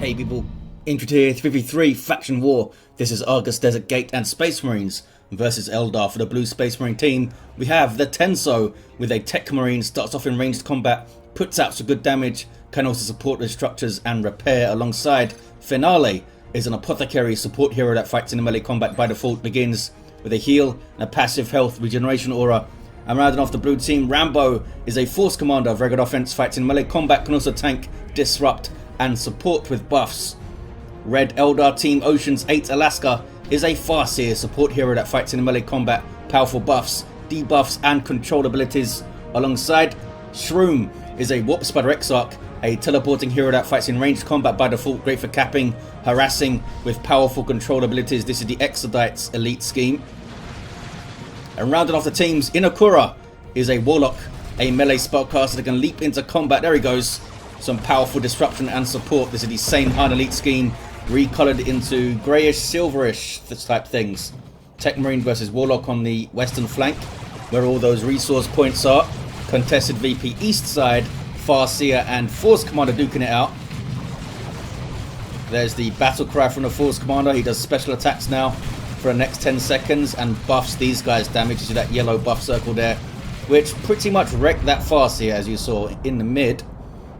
Hey people, Infantry Tier 3v3 Faction War. This is Argus Desert Gate and Space Marines versus Eldar. For the Blue Space Marine team, we have the Tenso with a Tech Marine, starts off in ranged combat, puts out some good damage, can also support the structures and repair. Alongside Finale is an Apothecary support hero that fights in melee combat by default, begins with a heal and a passive health regeneration aura. And rounding off the blue team, Rambo is a Force Commander of regular offense, fights in melee combat, can also tank, disrupt and support with buffs. Red Eldar team OceansAteAlaska is a Farseer support hero that fights in melee combat, powerful buffs, debuffs and control abilities. Alongside Mushraam is a Warp Spider Exarch, a teleporting hero that fights in ranged combat by default, great for capping, harassing with powerful control abilities. This is the Exarch's elite scheme. And rounding off the teams, Inekura is a Walock, a melee spellcaster that can leap into combat. There he goes. Some powerful disruption and support. This is the same elite scheme, recolored into greyish, silverish type things. Tech Marine versus Warlock on the western flank, where all those resource points are. Contested VP east side, Farseer and Force Commander duking it out. There's the battle cry from the Force Commander. He does special attacks now for the next 10 seconds and buffs these guys' damage. You see that yellow buff circle there, which pretty much wrecked that Farseer, as you saw in the mid.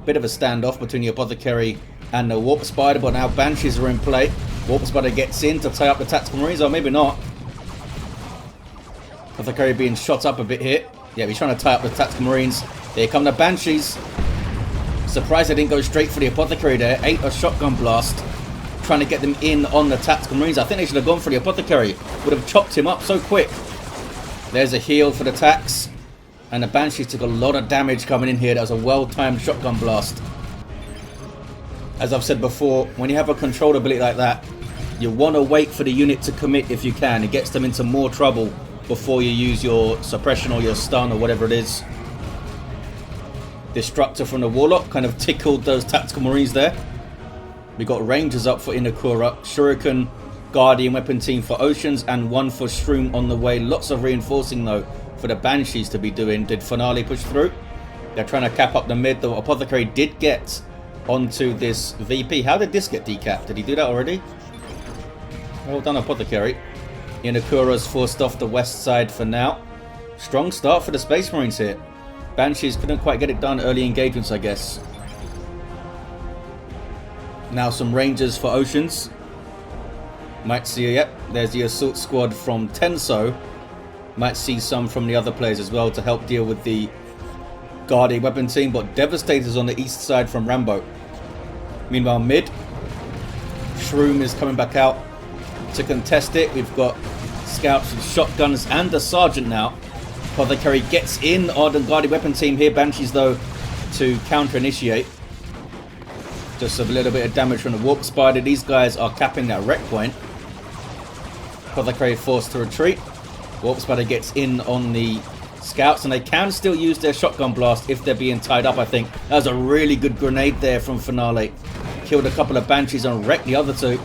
Bit of a standoff between the Apothecary and the Warp Spider, but now Banshees are in play. Warp Spider gets in to tie up the Tactical Marines, or maybe not. Apothecary being shot up a bit here. Yeah, he's trying to tie up the Tactical Marines. Here come the Banshees. Surprised they didn't go straight for the Apothecary there. Ate a shotgun blast, trying to get them in on the Tactical Marines. I think they should have gone for the Apothecary. Would have chopped him up so quick. There's a heal for the Tax. And the Banshees took a lot of damage coming in here. That was a well-timed shotgun blast. As I've said before, when you have a control ability like that, you want to wait for the unit to commit if you can. It gets them into more trouble before you use your suppression or your stun or whatever it is. Destructor from the Warlock kind of tickled those Tactical Marines there. We got Rangers up for Inekura, Shuriken, Guardian Weapon Team for Oceans, and one for Mushraam on the way. Lots of reinforcing though for the Banshees to be doing. Did Finale push through? They're trying to cap up the mid. The Apothecary did get onto this VP. How did this get decapped? Did he do that already? Well done, Apothecary. Inekura's forced off the west side for now. Strong start for the Space Marines here. Banshees couldn't quite get it done early engagements, I guess. Now some Rangers for Oceans. Might see, yep, there's the assault squad from Tenso. Mushraam see some from the other players as well to help deal with the Guardian Weapon Team, but Devastators on the east side from Rambo. Meanwhile, mid, Mushraam is coming back out to contest it. We've got scouts with shotguns and a sergeant now. Apothecary gets in on the Guardian Weapon Team here. Banshees though to counter-initiate. Just a little bit of damage from the Warp Spider. These guys are capping that wreck point. Apothecary forced to retreat. Warp Spider gets in on the scouts, and they can still use their shotgun blast if they're being tied up, I think. That was a really good grenade there from Finale. Killed a couple of Banshees and wrecked the other two.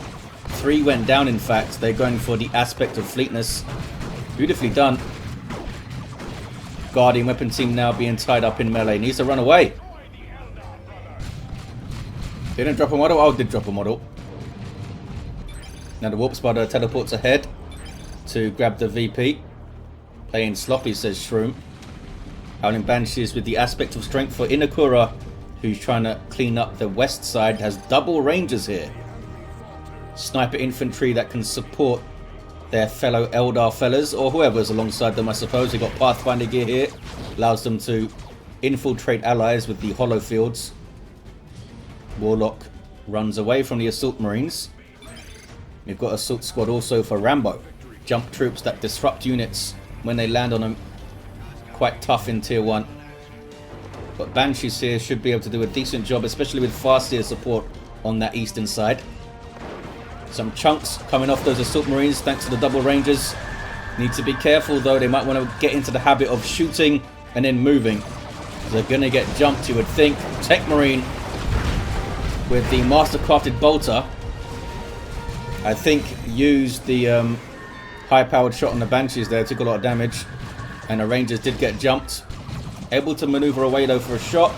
3 went down, in fact. They're going for the aspect of fleetness. Beautifully done. Guardian Weapon Team now being tied up in melee. Needs to run away. Didn't drop a model? Oh, did drop a model. Now the Warp Spider teleports ahead to grab the VP. Playing sloppy, says Mushraam. Out in Banshees with the aspect of strength for Inekura, who's trying to clean up the west side. Has double Rangers here. Sniper infantry that can support their fellow Eldar fellas, or whoever's alongside them, I suppose. They've got Pathfinder gear here. Allows them to infiltrate allies with the hollow fields. Warlock runs away from the Assault Marines. We've got Assault Squad also for Rambo. Jump troops that disrupt units when they land on them. Quite tough in tier 1. But Banshees here should be able to do a decent job, especially with Farseer support on that eastern side. Some chunks coming off those Assault Marines thanks to the double Rangers. Need to be careful though, they might want to get into the habit of shooting and then moving. They're going to get jumped, you would think. Tech Marine with the Mastercrafted Bolter, I think, used the high-powered shot on the Banshees there. Took a lot of damage. And the Rangers did get jumped. Able to maneuver away though for a shot.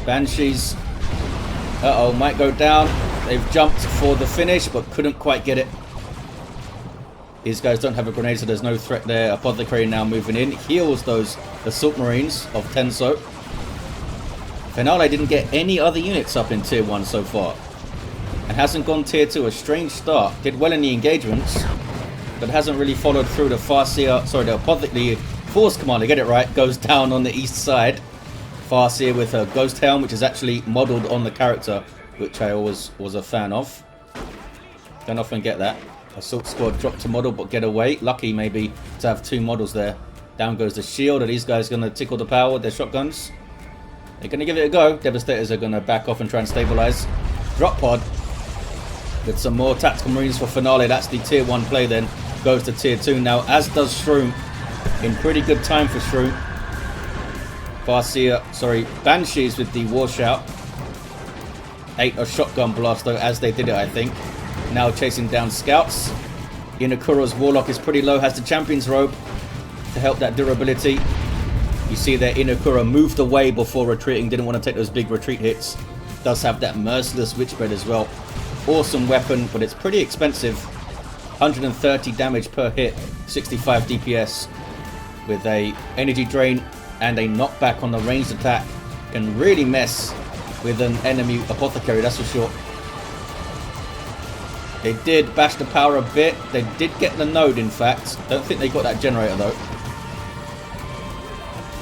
Banshees, uh-oh, might go down. They've jumped for the finish, but couldn't quite get it. These guys don't have a grenade, so there's no threat there. Apothecary now moving in. Heals those Assault Marines of Tenso. Finale didn't get any other units up in Tier 1 so far. And hasn't gone Tier 2. A strange start. Did well in the engagements, but hasn't really followed through. The Farseer, sorry, the Apothecary Force Commander, get it right, goes down on the east side. Farseer with a Ghost Helm, which is actually modelled on the character, which I always was a fan of. Don't often get that. Assault Squad dropped to model but get away. Lucky maybe to have 2 models there. Down goes the shield. Are these guys going to tickle the power with their shotguns? They're going to give it a go. Devastators are going to back off and try and stabilize. Drop pod with some more tactical marines for Finale. That's the Tier 1 play then. Goes to Tier 2 now, as does Shroom. In pretty good time for Shroom. Farseer, sorry, Banshees with the War Shout. 8 a shotgun blast though, as they did it, I think. Now chasing down scouts. Inekura's Warlock is pretty low, has the Champion's Robe to help that durability. You see there, Inekura moved away before retreating, didn't want to take those big retreat hits. Does have that Merciless Witchblade as well. Awesome weapon, but it's pretty expensive. 130 damage per hit, 65 DPS. With a energy drain and a knockback on the ranged attack. Can really mess with an enemy Apothecary, that's for sure. They did bash the power a bit. They did get the node, in fact. Don't think they got that generator, though.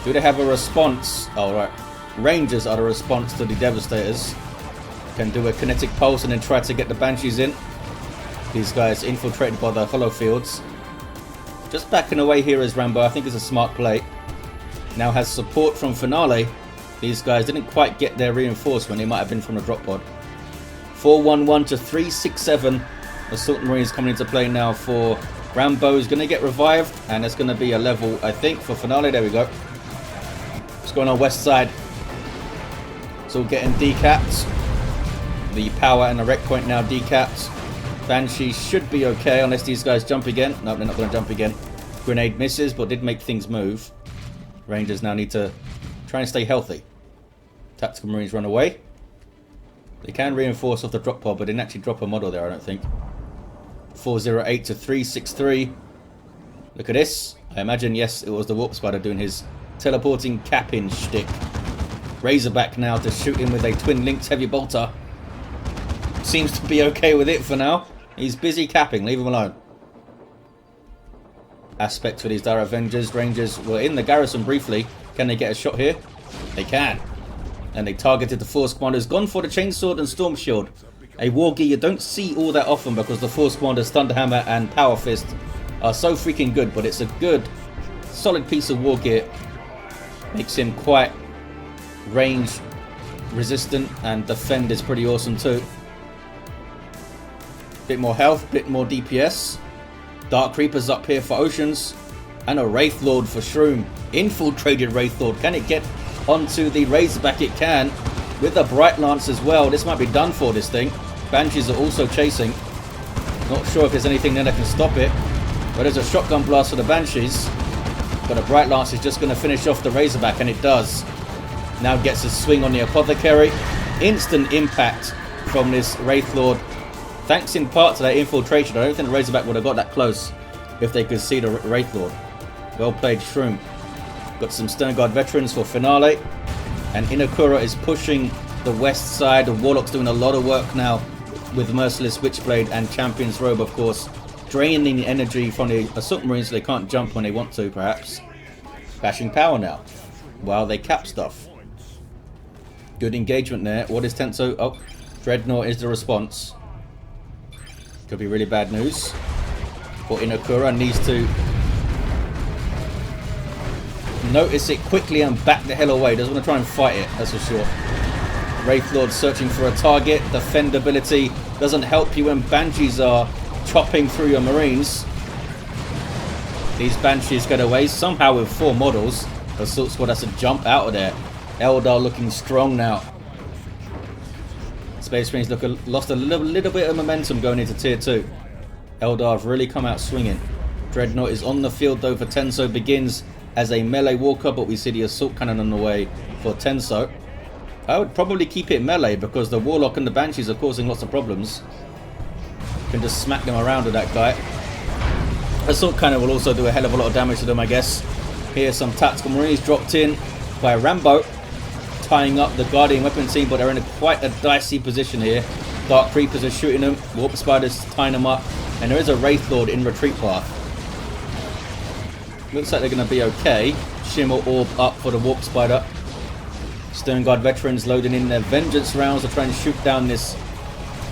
Do they have a response? Oh, right. Rangers are the response to the Devastators. Can do a kinetic pulse and then try to get the Banshees in. These guys infiltrated by the hollow fields. Just backing away here is Rambo. I think it's a smart play. Now has support from Finale. These guys didn't quite get their reinforcement. It might have been from the drop pod. 411 to 367. Assault Marines coming into play now for Rambo. Is going to get revived, and it's going to be a level, I think, for Finale. There we go. What's going on west side? It's all getting decapped. The power and the wreck point now decapped. Banshee should be okay unless these guys jump again. No, they're not going to jump again. Grenade misses, but did make things move. Rangers now need to try and stay healthy. Tactical Marines run away. They can reinforce off the drop pod, but didn't actually drop a model there, I don't think. 408 to 363. Look at this. I imagine, yes, it was the Warp Spider doing his teleporting cap-in shtick. Razorback now to shoot him with a twin linked heavy bolter. Seems to be okay with it for now. He's busy capping, leave him alone. Aspect for these Dire Avengers. Rangers were in the garrison briefly. Can they get a shot here? They can. And they targeted the Force Commanders. Gone for the Chainsword and Storm Shield. A war gear you don't see all that often because the Force Commanders, Thunderhammer and Power Fist are so freaking good. But it's a good, solid piece of war gear. Makes him quite range resistant, and defend is pretty awesome too. Bit more health, bit more DPS. Dark Reapers up here for Oceans. And a Wraith Lord for Shroom. Infiltrated Wraith Lord. Can it get onto the Razorback? It can. With a Bright Lance as well. This might be done for, this thing. Banshees are also chasing. Not sure if there's anything there that can stop it. But there's a shotgun blast for the Banshees. But a Bright Lance is just going to finish off the Razorback, and it does. Now gets a swing on the Apothecary. Instant impact from this Wraith Lord. Thanks in part to that infiltration. I don't think the Razorback would have got that close if they could see the Wraith Lord. Well played, Shroom. Got some Stern Guard veterans for Finale. And Inekura is pushing the west side. The Warlock's doing a lot of work now with Merciless Witchblade and Champion's Robe, of course. Draining the energy from the Assault Marines so they can't jump when they want to, perhaps. Bashing power now while they cap stuff. Good engagement there. What is Tenso? Oh, Dreadnought is the response. Could be really bad news. For Inekura, needs to notice it quickly and back the hell away. Doesn't want to try and fight it, that's for sure. Wraith Lord searching for a target. Defendability doesn't help you when Banshees are chopping through your Marines. These Banshees get away somehow with 4 models. Assault Squad has to jump out of there. Eldar looking strong now. Space Marines lost a little bit of momentum going into Tier 2. Eldar have really come out swinging. Dreadnought is on the field though for Tenso. Begins as a melee walker, but we see the assault cannon on the way for Tenso. I would probably keep it melee because the Warlock and the Banshees are causing lots of problems. You can just smack them around with that guy. Assault Cannon will also do a hell of a lot of damage to them, I guess. Here's some Tactical Marines dropped in by Rambo, tying up the Guardian Weapon team, but they're in quite a dicey position here. Dark Creepers are shooting them, Warp Spiders tying them up, and there is a Wraith Lord in retreat path. Looks like they're going to be okay. Shimmer Orb up for the Warp Spider. Stone Guard veterans loading in their vengeance rounds to try and shoot down this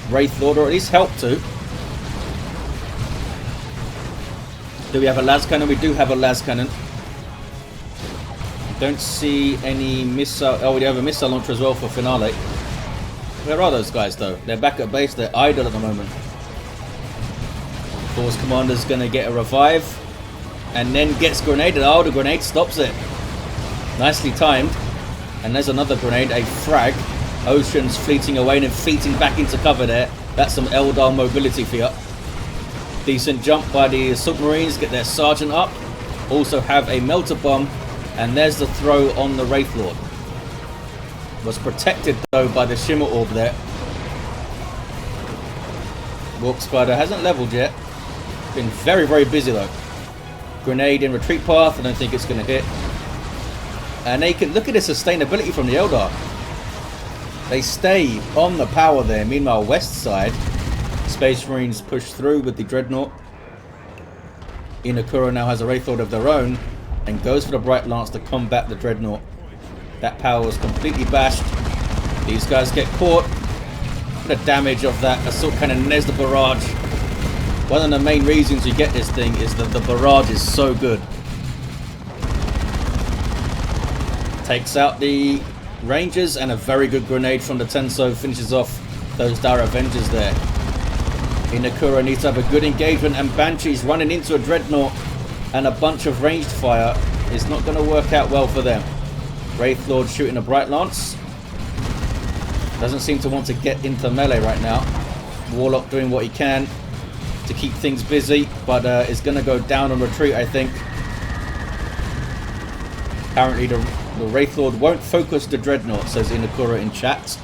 Wraith Lord, or at least help to. Do we have a las cannon? We do have a las cannon. Don't see any missile. Oh, we have a missile launcher as well for Finale. Where are those guys though? They're back at base. They're idle at the moment. Force Commander's going to get a revive and then gets grenaded. Oh, the grenade stops it. Nicely timed. And there's another grenade, a frag. Oceans fleeting away and then fleeting back into cover there. That's some Eldar mobility for you. Decent jump by the Assault Marines, get their Sergeant up. Also have a Melter Bomb. And there's the throw on the Wraith Lord. Was protected though by the Shimmer Orb there. Warp Spider hasn't leveled yet. Been very, very busy though. Grenade in retreat path, I don't think it's going to hit. And they can look at the sustainability from the Eldar. They stay on the power there. Meanwhile, west side, Space Marines push through with the Dreadnought. Inekura now has a Wraith Lord of their own and goes for the Bright Lance to combat the Dreadnought. That power was completely bashed. These guys get caught. The damage of that Assault Cannon, and there's the barrage. One of the main reasons you get this thing is that the barrage is so good. Takes out the Rangers, and a very good grenade from the Tenso finishes off those Dire Avengers there. Inekura needs to have a good engagement, and Banshees running into a Dreadnought and a bunch of ranged fire is not going to work out well for them. Wraith Lord shooting a Bright Lance. Doesn't seem to want to get into melee right now. Warlock doing what he can to keep things busy, but is going to go down on retreat, I think. Apparently the Wraith Lord won't focus the Dreadnought, says Inekura in chat.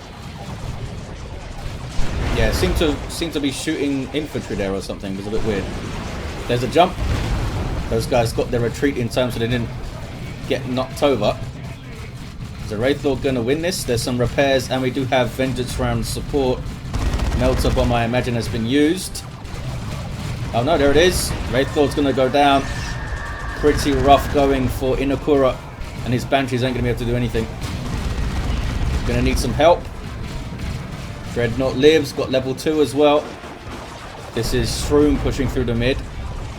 Yeah, seem to be shooting infantry there or something. It was a bit weird. There's a jump. Those guys got their retreat in time so they didn't get knocked over. Is the Wraith Lord going to win this? There's some repairs, and we do have Vengeance Round support. Melter Bomb, I imagine, has been used. Oh no, there it is. Wraith Lord's going to go down. Pretty rough going for Inekura, and his Banshees ain't going to be able to do anything. Going to need some help. Dreadnought lives, got level 2 as well. This is Shroom pushing through the mid.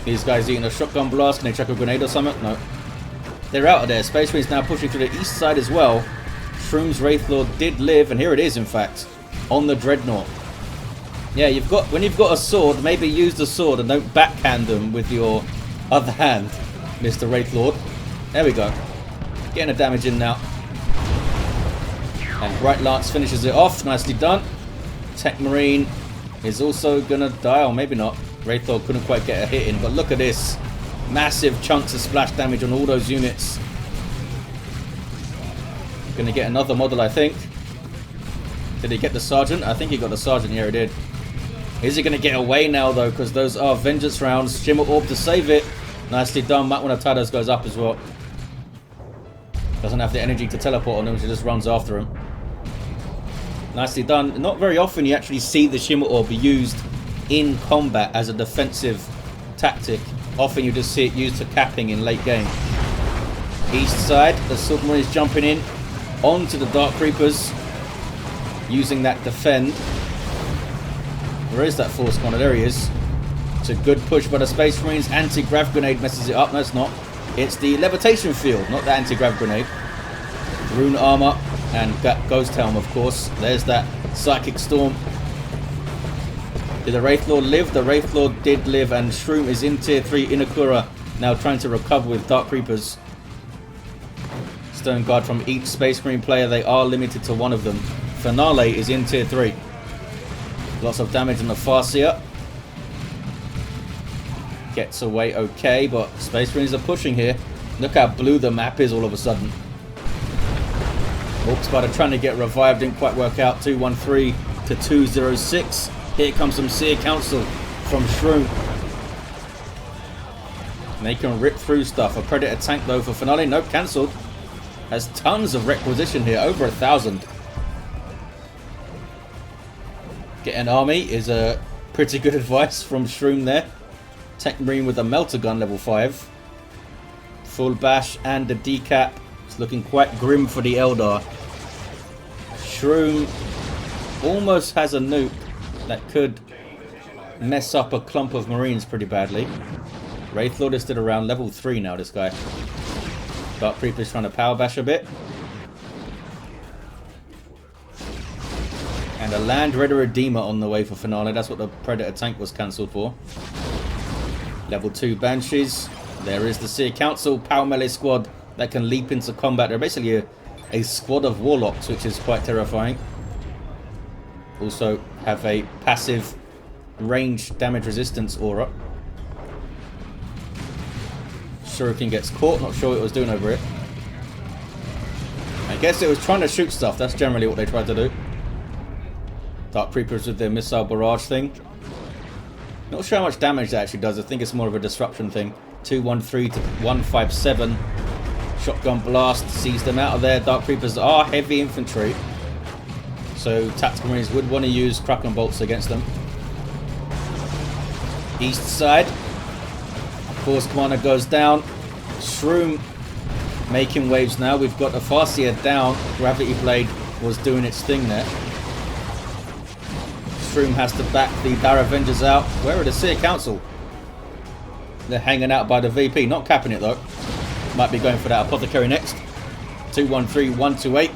These guys eating a shotgun blast. Can they chuck a grenade or something? No. They're out of there. Space Marines now pushing through the east side as well. Shroom's Wraith Lord did live, and here it is, in fact, on the Dreadnought. Yeah, when you've got a sword, maybe use the sword and don't backhand them with your other hand, Mr. Wraith Lord. There we go. Getting a damage in now. And Bright Lance finishes it off. Nicely done. Tech Marine is also going to die, or maybe not. Wraith Lord couldn't quite get a hit in, but look at this. Massive chunks of splash damage on all those units. Going to get another model, I think. Did he get the Sergeant? I think he got the Sergeant. Yeah, he did. Is he going to get away now, though? Because those are Vengeance Rounds. Shimmer Orb to save it. Nicely done. Might want to tie those guys up as well. Doesn't have the energy to teleport on them, so just runs after him. Nicely done. Not very often you actually see the Shimmer Orb be used in combat as a defensive tactic. Often you just see it used for capping in late game. East side, the Submarine is jumping in onto the Dark Creepers, using that defend. Where is that Force Commander? There he is. It's a good push by the Space Marines. Anti-grav grenade messes it up. No, it's not. It's the levitation field, not the anti-grav grenade. Rune armor and Ghost Helm, of course. There's that Psychic Storm. Did the Wraith Lord live? The Wraith Lord did live, and Shroom is in tier 3. Inekura now trying to recover with Dark Creepers. Stone Guard from each Space Marine player. They are limited to one of them. Finale is in tier 3. Lots of damage on the Farseer. Gets away okay, but Space Marines are pushing here. Look how blue the map is all of a sudden. Orc Spider trying to get revived, didn't quite work out. 213 to 206. Here comes some Seer Council from Mushraam. And they can rip through stuff. A Predator tank though for Finale. Nope, cancelled. Has tons of requisition here, over 1,000. Get an army is a pretty good advice from Mushraam there. Tech Marine with a melter gun, level 5. Full bash and a decap. It's looking quite grim for the Eldar. Mushraam almost has a nuke that could mess up a clump of Marines pretty badly. Wraithlord is still around, level 3 now, this guy. Dark Reaper's trying to power bash a bit. And a Land Raider Redeemer on the way for Finale. That's what the Predator tank was cancelled for. Level 2 Banshees. There is the Seer Council power melee squad that can leap into combat. They're basically a squad of Warlocks, which is quite terrifying. Also have a passive range damage resistance aura. Shuriken gets caught, not sure what it was doing over it. I guess it was trying to shoot stuff, that's generally what they tried to do. Dark Reapers with their missile barrage thing. Not sure how much damage that actually does, I think it's more of a disruption thing. 213 to 157. Shotgun blast sees them out of there. Dark Reapers are heavy infantry, so Tactical Marines would want to use Kraken bolts against them. East side. Force Commander goes down. Mushraam making waves now. We've got a Farseer down. Gravity Blade was doing its thing there. Mushraam has to back the Dar Avengers out. Where are the Seer Council? They're hanging out by the VP. Not capping it though. Might be going for that Apothecary next. 213, 128.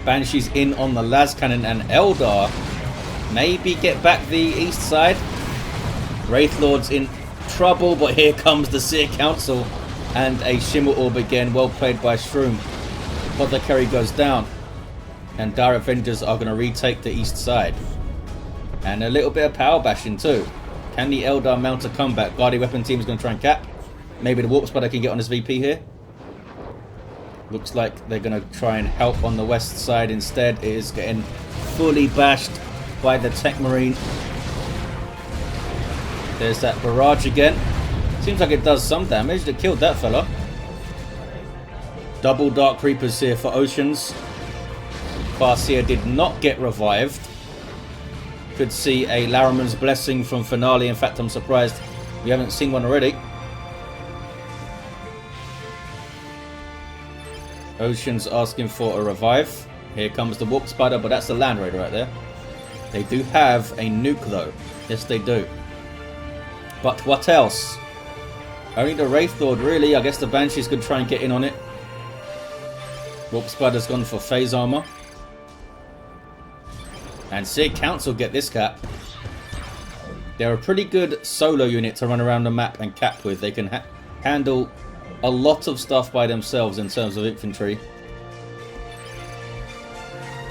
Banshees in on the las cannon, and Eldar maybe get back the east side. Wraithlord's in trouble, but here comes the Seer Council and a Shimmer Orb again. Well played by Mushraam. Apothecary goes down, and Dar Avengers are going to retake the east side. And a little bit of power bashing too. Can the Eldar mount a comeback? Guardian Weapon Team is going to try and cap. Maybe the Warp Spider can get on his VP here. Looks like they're going to try and help on the west side instead. It is getting fully bashed by the Tech Marine. There's that barrage again. Seems like it does some damage. It killed that fella. Double Dark Reapers here for Oceans. Farseer did not get revived. Could see a Laraman's Blessing from Finale. In fact, I'm surprised we haven't seen one already. Oceans asking for a revive. Here comes the Warp Spider, but that's the Land Raider right there. They do have a nuke though. Yes, they do. But what else? Only the Wraithlord really. I guess the Banshees could try and get in on it. Warp Spider's gone for phase armor. And Seer Council get this cap. They're a pretty good solo unit to run around the map and cap with. They can handle a lot of stuff by themselves in terms of infantry.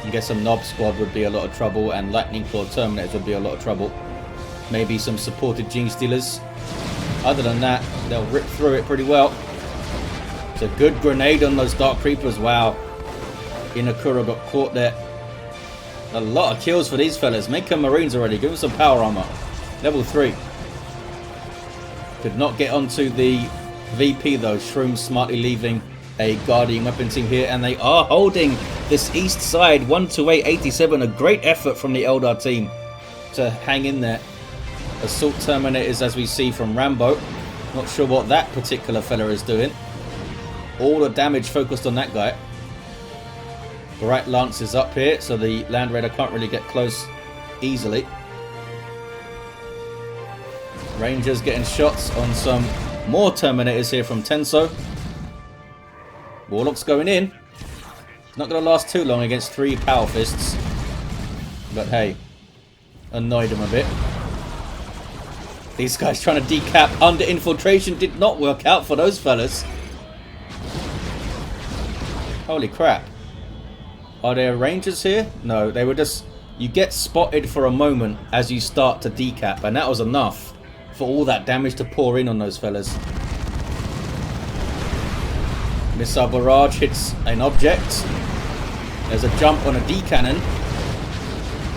I guess some Knob Squad would be a lot of trouble, and Lightning Claw Terminators would be a lot of trouble. Maybe some supported Gene Stealers. Other than that, they'll rip through it pretty well. It's a good grenade on those Dark Reapers. Wow. Inekura got caught there. A lot of kills for these fellas. Make them Marines already. Give them some power armor. Level 3. Could not get onto the VP though. Mushraam smartly leaving a Guardian Weapon Team here, and they are holding this east side. 12887. A great effort from the Eldar team to hang in there. Assault Terminators, as we see from Rambo. Not sure what that particular fella is doing. All the damage focused on that guy. Bright Lance is up here, so the Land Raider can't really get close easily. Rangers getting shots on some more Terminators here from Tenso. Warlock's going in. It's not going to last too long against 3 Power Fists. But hey, annoyed him a bit. These guys trying to decap under infiltration did not work out for those fellas. Holy crap. Are there Rangers here? No, they were just... You get spotted for a moment as you start to decap, and that was enough for all that damage to pour in on those fellas. Missile barrage hits an object. There's a jump on a D-cannon.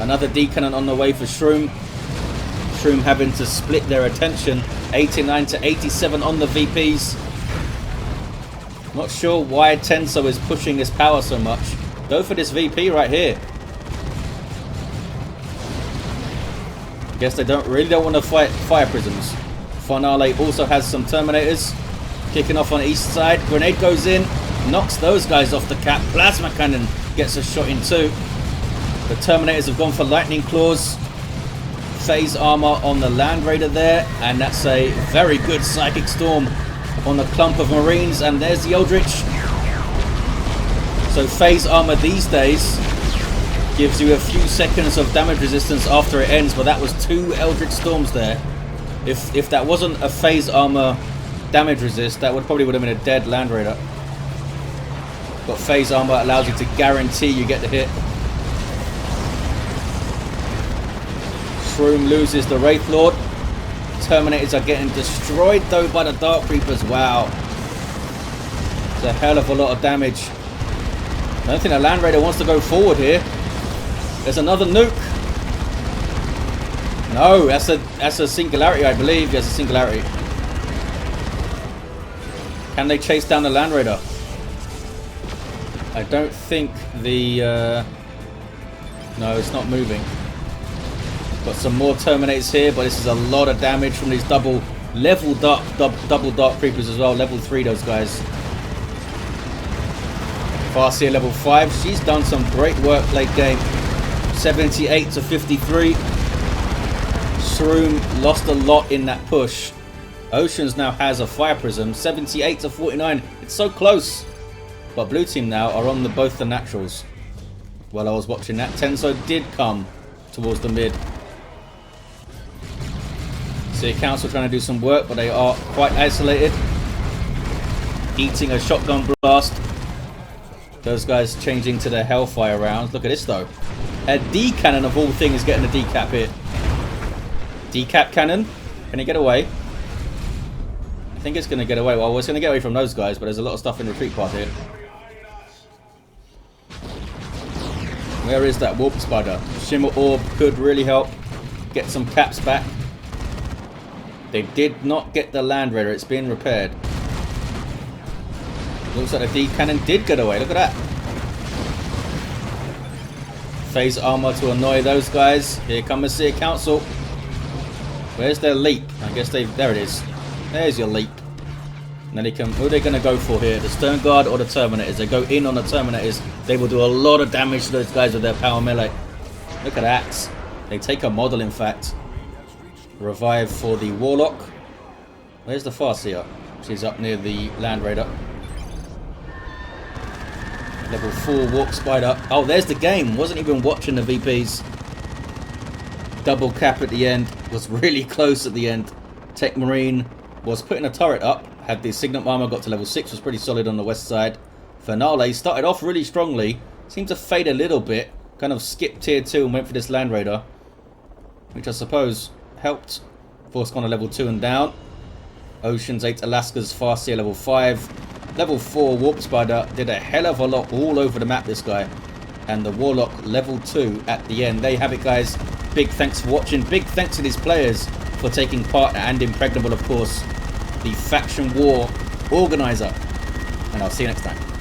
Another D-cannon on the way for Mushraam. Mushraam having to split their attention. 89 to 87 on the VPs. Not sure why Tenso is pushing his power so much. Go for this VP right here. Guess they really don't want to fight fire prisms. Finale also has some Terminators. Kicking off on east side. Grenade goes in. Knocks those guys off the cap. Plasma Cannon gets a shot in too. The Terminators have gone for Lightning Claws. Phase Armor on the Land Raider there. And that's a very good Psychic Storm on the clump of Marines. And there's the Eldritch. So Phase Armor these days gives you a few seconds of damage resistance after it ends. But that was 2 Eldritch Storms there. If that wasn't a Phase Armor damage resist, that would have been a dead Land Raider. But Phase Armor allows you to guarantee you get the hit. Mushraam loses the Wraith Lord. Terminators are getting destroyed though by the Dark Reapers. Wow. It's a hell of a lot of damage. I don't think the Land Raider wants to go forward here. There's another nuke. No, that's a singularity, I believe. Yes, a singularity. Can they chase down the Land Raider? I don't think the... no, it's not moving. Got some more Terminators here, but this is a lot of damage from these double Dark Creepers as well. Level 3, those guys. Farseer level 5. She's done some great work late game. 78 to 53. Mushraam lost a lot in that push. Oceans now has a Fire Prism. 78 to 49. It's so close. But blue team now are on both the naturals. While I was watching that, Tenso did come towards the mid. See Council trying to do some work, but they are quite isolated. Eating a shotgun blast. Those guys changing to their Hellfire rounds. Look at this though. A D-cannon of all things getting a decap hit. Decap cannon. Can it get away? I think it's going to get away. Well, it's going to get away from those guys, but there's a lot of stuff in the retreat path here. Where is that Warp Spider? Shimmer Orb could really help get some caps back. They did not get the Land Raider. It's being repaired. Looks like the D-cannon did get away. Look at that. Phase Armor to annoy those guys. Here come the Seer Council. Where's their leap? I guess they... There it is. There's your leap. And then they can... Who are they going to go for here? The Stern Guard or the Terminators? They go in on the Terminators. They will do a lot of damage to those guys with their power melee. Look at that. They take a model, in fact. Revive for the Warlock. Where's the Farseer? She's up near the Land Raider. Level 4 Warp Spider. Oh, there's the game. Wasn't even watching the VPs. Double cap at the end. Was really close at the end. Tech Marine was putting a turret up. Had the Signet Armor, got to level 6. Was pretty solid on the west side. Finale started off really strongly. Seemed to fade a little bit. Kind of skipped tier 2 and went for this Land Raider. Which I suppose helped. Force gone to level 2 and down. OceansAteAlaska's Farseer level 5. Level 4 Warp Spider did a hell of a lot all over the map, this guy. And the Warlock level 2 at the end. There you have it, guys. Big thanks for watching. Big thanks to these players for taking part, and Impregnable, of course, the Faction War organizer. And I'll see you next time.